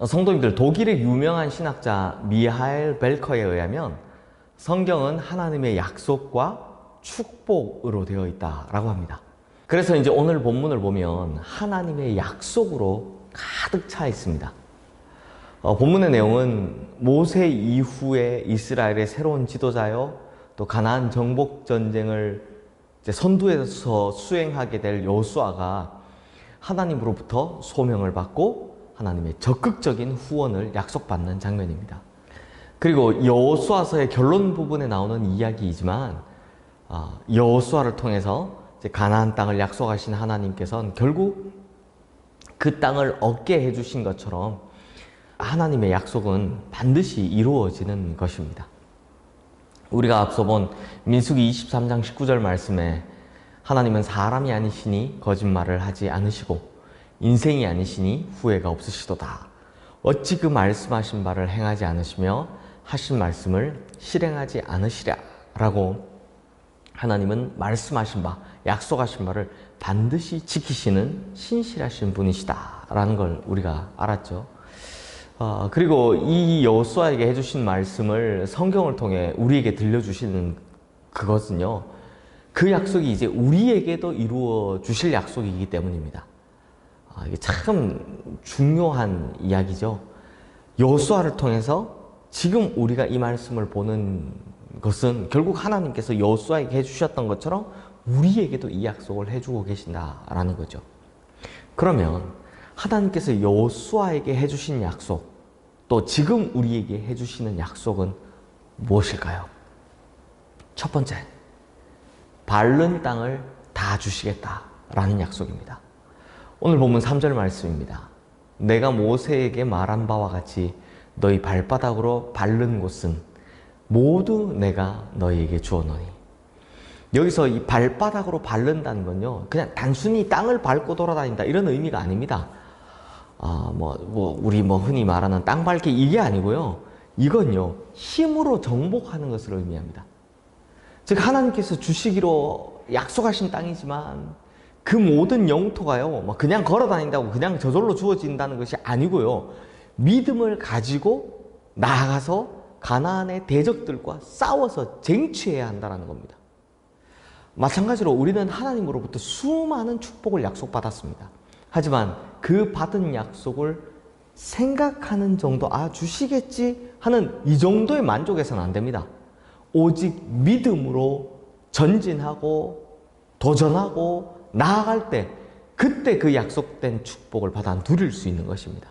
성도님들, 독일의 유명한 신학자 미하엘 벨커에 의하면 성경은 하나님의 약속과 축복으로 되어 있다라고 합니다. 그래서 이제 오늘 본문을 보면 하나님의 약속으로 가득 차 있습니다. 본문의 내용은 모세 이후에 이스라엘의 새로운 지도자요, 또 가나안 정복 전쟁을 선두에서 수행하게 될 여호수아가 하나님으로부터 소명을 받고 하나님의 적극적인 후원을 약속받는 장면입니다. 그리고 여호수아서의 결론 부분에 나오는 이야기이지만 여호수아를 통해서 가나안 땅을 약속하신 하나님께서는 결국 그 땅을 얻게 해주신 것처럼 하나님의 약속은 반드시 이루어지는 것입니다. 우리가 앞서 본 민수기 23장 19절 말씀에 하나님은 사람이 아니시니 거짓말을 하지 않으시고 인생이 아니시니 후회가 없으시도다. 어찌 그 말씀하신 바를 행하지 않으시며 하신 말씀을 실행하지 않으시랴 라고 하나님은 말씀하신 바, 약속하신 바를 반드시 지키시는 신실하신 분이시다 라는 걸 우리가 알았죠. 그리고 이 여호수아에게 해주신 말씀을 성경을 통해 우리에게 들려주시는 그것은요, 그 약속이 이제 우리에게도 이루어 주실 약속이기 때문입니다. 이게 참 중요한 이야기죠. 여호수아를 통해서 지금 우리가 이 말씀을 보는 것은 결국 하나님께서 여호수아에게 해주셨던 것처럼 우리에게도 이 약속을 해주고 계신다라는 거죠. 그러면 하나님께서 여호수아에게 해주신 약속, 또 지금 우리에게 해주시는 약속은 무엇일까요? 첫 번째, 바른 땅을 다 주시겠다라는 약속입니다. 오늘 본문 3절 말씀입니다. 내가 모세에게 말한 바와 같이 너희 발바닥으로 밟는 곳은 모두 내가 너희에게 주었노니. 여기서 이 발바닥으로 밟는다는 건요, 그냥 단순히 땅을 밟고 돌아다닌다 이런 의미가 아닙니다. 우리 흔히 말하는 땅 밟기 이게 아니고요. 이건요, 힘으로 정복하는 것을 의미합니다. 즉 하나님께서 주시기로 약속하신 땅이지만 그 모든 영토가요, 그냥 걸어 다닌다고 그냥 저절로 주어진다는 것이 아니고요. 믿음을 가지고 나아가서 가나안의 대적들과 싸워서 쟁취해야 한다는 겁니다. 마찬가지로 우리는 하나님으로부터 수많은 축복을 약속받았습니다. 하지만 그 받은 약속을 생각하는 정도, 주시겠지 하는 이 정도의 만족해서는 안 됩니다. 오직 믿음으로 전진하고 도전하고 나아갈 때, 그때 그 약속된 축복을 받아 누릴 수 있는 것입니다.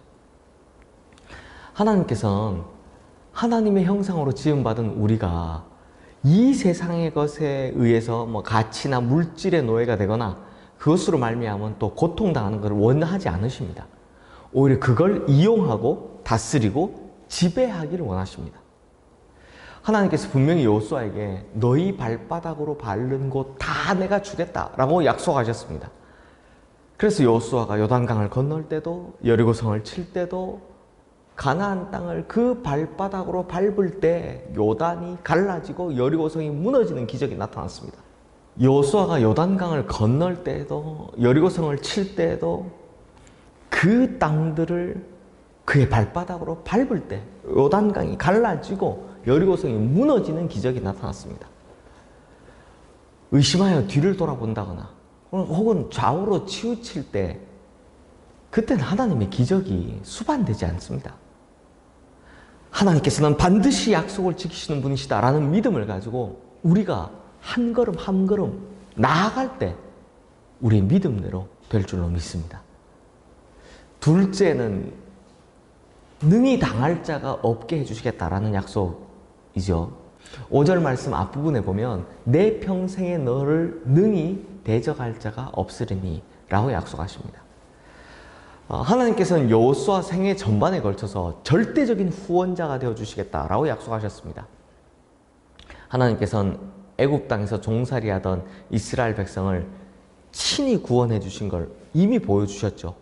하나님께서는 하나님의 형상으로 지음받은 우리가 이 세상의 것에 의해서 가치나 물질의 노예가 되거나 그것으로 말미암은 또 고통당하는 것을 원하지 않으십니다. 오히려 그걸 이용하고 다스리고 지배하기를 원하십니다. 하나님께서 분명히 여호수아에게 너희 발바닥으로 밟는 곳 다 내가 주겠다라고 약속하셨습니다. 그래서 여호수아가 요단강을 건널 때도 여리고성을 칠 때도 가나안 땅을 그 발바닥으로 밟을 때 요단이 갈라지고 여리고성이 무너지는 기적이 나타났습니다. 여호수아가 요단강을 건널 때도 여리고성을 칠 때도 그 땅들을 그의 발바닥으로 밟을 때 요단강이 갈라지고 여리고성이 무너지는 기적이 나타났습니다. 의심하여 뒤를 돌아본다거나 혹은 좌우로 치우칠 때 그때는 하나님의 기적이 수반되지 않습니다. 하나님께서는 반드시 약속을 지키시는 분이시다라는 믿음을 가지고 우리가 한 걸음 한 걸음 나아갈 때 우리의 믿음대로 될 줄로 믿습니다. 둘째는 능히 당할 자가 없게 해주시겠다라는 약속이죠. 5절 말씀 앞부분에 보면 내 평생에 너를 능히 대적할 자가 없으리니 라고 약속하십니다. 하나님께서는 여호수아 생애 전반에 걸쳐서 절대적인 후원자가 되어주시겠다라고 약속하셨습니다. 하나님께서는 애굽 땅에서 종살이하던 이스라엘 백성을 친히 구원해 주신 걸 이미 보여주셨죠.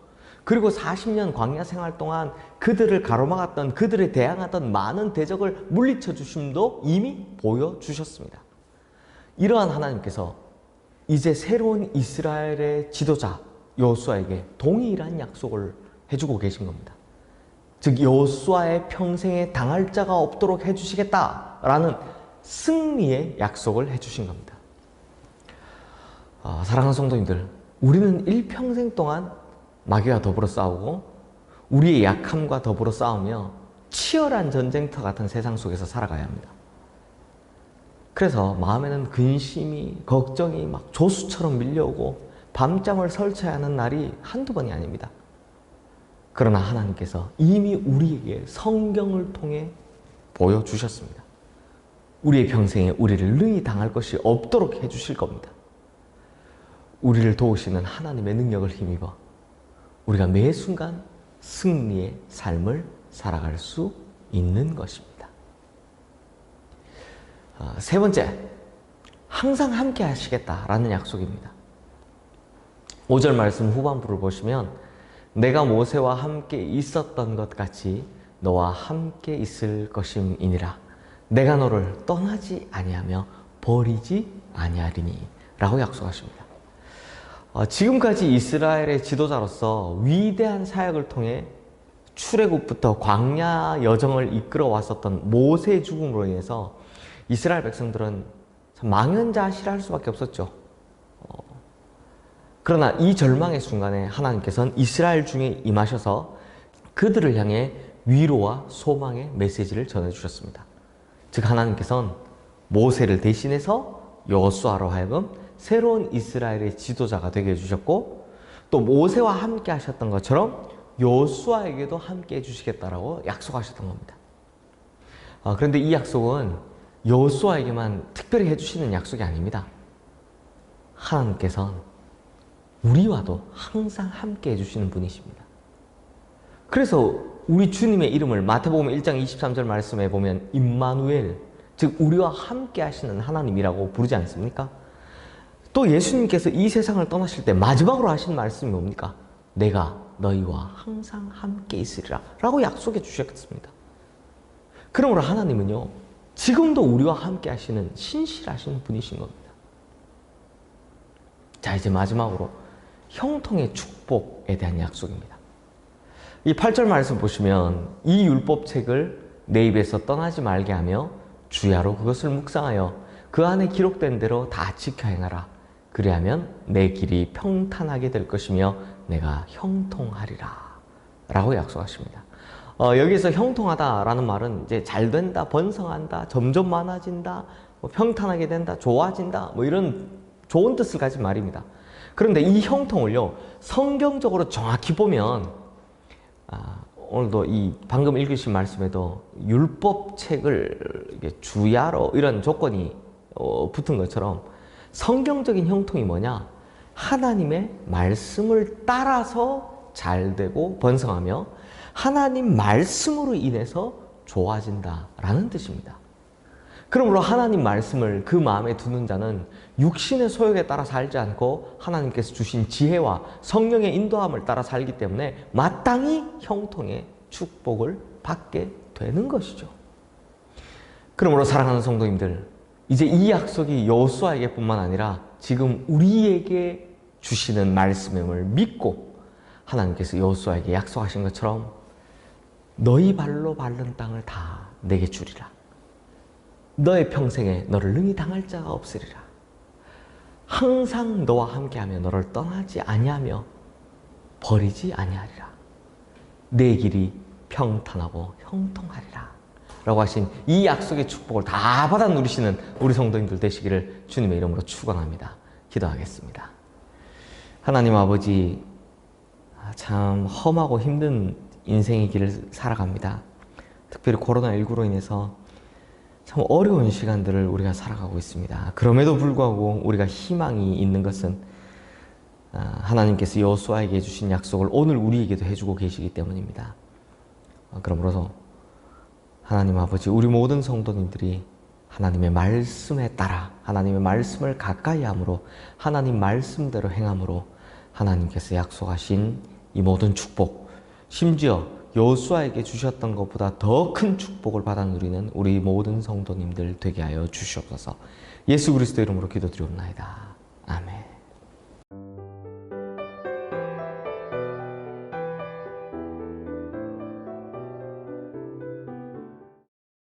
그리고 40년 광야 생활 동안 그들을 가로막았던, 그들에 대항하던 많은 대적을 물리쳐 주심도 이미 보여주셨습니다. 이러한 하나님께서 이제 새로운 이스라엘의 지도자 여호수아에게 동일한 약속을 해주고 계신 겁니다. 즉 여호수아의 평생에 당할 자가 없도록 해주시겠다라는 승리의 약속을 해주신 겁니다. 사랑하는 성도님들, 우리는 일평생 동안 마귀와 더불어 싸우고 우리의 약함과 더불어 싸우며 치열한 전쟁터 같은 세상 속에서 살아가야 합니다. 그래서 마음에는 근심이, 걱정이 막 조수처럼 밀려오고 밤잠을 설쳐야 하는 날이 한두 번이 아닙니다. 그러나 하나님께서 이미 우리에게 성경을 통해 보여주셨습니다. 우리의 평생에 우리를 능히 당할 것이 없도록 해주실 겁니다. 우리를 도우시는 하나님의 능력을 힘입어 우리가 매 순간 승리의 삶을 살아갈 수 있는 것입니다. 세 번째, 항상 함께 하시겠다라는 약속입니다. 5절 말씀 후반부를 보시면 내가 모세와 함께 있었던 것 같이 너와 함께 있을 것임이니라. 내가 너를 떠나지 아니하며 버리지 아니하리니 라고 약속하십니다. 지금까지 이스라엘의 지도자로서 위대한 사역을 통해 출애굽부터 광야 여정을 이끌어 왔었던 모세의 죽음으로 인해서 이스라엘 백성들은 참 망연자실할 수밖에 없었죠. 그러나 이 절망의 순간에 하나님께서는 이스라엘 중에 임하셔서 그들을 향해 위로와 소망의 메시지를 전해주셨습니다. 즉 하나님께서는 모세를 대신해서 여호수아로 하여금 새로운 이스라엘의 지도자가 되게 해주셨고, 또 모세와 함께 하셨던 것처럼 여호수아에게도 함께 해주시겠다라고 약속하셨던 겁니다. 그런데 이 약속은 여호수아에게만 특별히 해주시는 약속이 아닙니다. 하나님께서는 우리와도 항상 함께 해주시는 분이십니다. 그래서 우리 주님의 이름을 마태복음 1장 23절 말씀에 보면 임마누엘, 즉 우리와 함께 하시는 하나님이라고 부르지 않습니까? 또 예수님께서 이 세상을 떠나실 때 마지막으로 하신 말씀이 뭡니까? 내가 너희와 항상 함께 있으리라 라고 약속해 주셨습니다. 그러므로 하나님은요, 지금도 우리와 함께 하시는 신실하신 분이신 겁니다. 자, 이제 마지막으로 형통의 축복에 대한 약속입니다. 이 8절 말씀 보시면 이 율법책을 내 입에서 떠나지 말게 하며 주야로 그것을 묵상하여 그 안에 기록된 대로 다 지켜 행하라. 그리하면 내 길이 평탄하게 될 것이며 내가 형통하리라 라고 약속하십니다. 여기서 형통하다라는 말은 이제 잘 된다, 번성한다, 점점 많아진다, 평탄하게 된다, 좋아진다, 이런 좋은 뜻을 가진 말입니다. 그런데 이 형통을요, 성경적으로 정확히 보면 오늘도 이 방금 읽으신 말씀에도 율법책을 주야로 이런 조건이 붙은 것처럼 성경적인 형통이 뭐냐? 하나님의 말씀을 따라서 잘 되고 번성하며 하나님 말씀으로 인해서 좋아진다라는 뜻입니다. 그러므로 하나님 말씀을 그 마음에 두는 자는 육신의 소욕에 따라 살지 않고 하나님께서 주신 지혜와 성령의 인도함을 따라 살기 때문에 마땅히 형통의 축복을 받게 되는 것이죠. 그러므로 사랑하는 성도님들, 이제 이 약속이 여호수아에게 뿐만 아니라 지금 우리에게 주시는 말씀임을 믿고 하나님께서 여호수아에게 약속하신 것처럼 너희 발로 밟는 땅을 다 내게 주리라. 너의 평생에 너를 능히 당할 자가 없으리라. 항상 너와 함께하며 너를 떠나지 아니하며 버리지 아니하리라. 내 길이 평탄하고 형통하리라 라고 하신 이 약속의 축복을 다 받아 누리시는 우리 성도님들 되시기를 주님의 이름으로 축원합니다. 기도하겠습니다. 하나님 아버지, 참 험하고 힘든 인생의 길을 살아갑니다. 특별히 코로나19로 인해서 참 어려운 시간들을 우리가 살아가고 있습니다. 그럼에도 불구하고 우리가 희망이 있는 것은 하나님께서 여호수아에게 해주신 약속을 오늘 우리에게도 해주고 계시기 때문입니다. 그러므로 하나님 아버지, 우리 모든 성도님들이 하나님의 말씀에 따라 하나님의 말씀을 가까이 함으로 하나님 말씀대로 행함으로 하나님께서 약속하신 이 모든 축복, 심지어 여호수아에게 주셨던 것보다 더 큰 축복을 받아 누리는 우리 모든 성도님들 되게 하여 주시옵소서. 예수 그리스도 이름으로 기도드리옵나이다.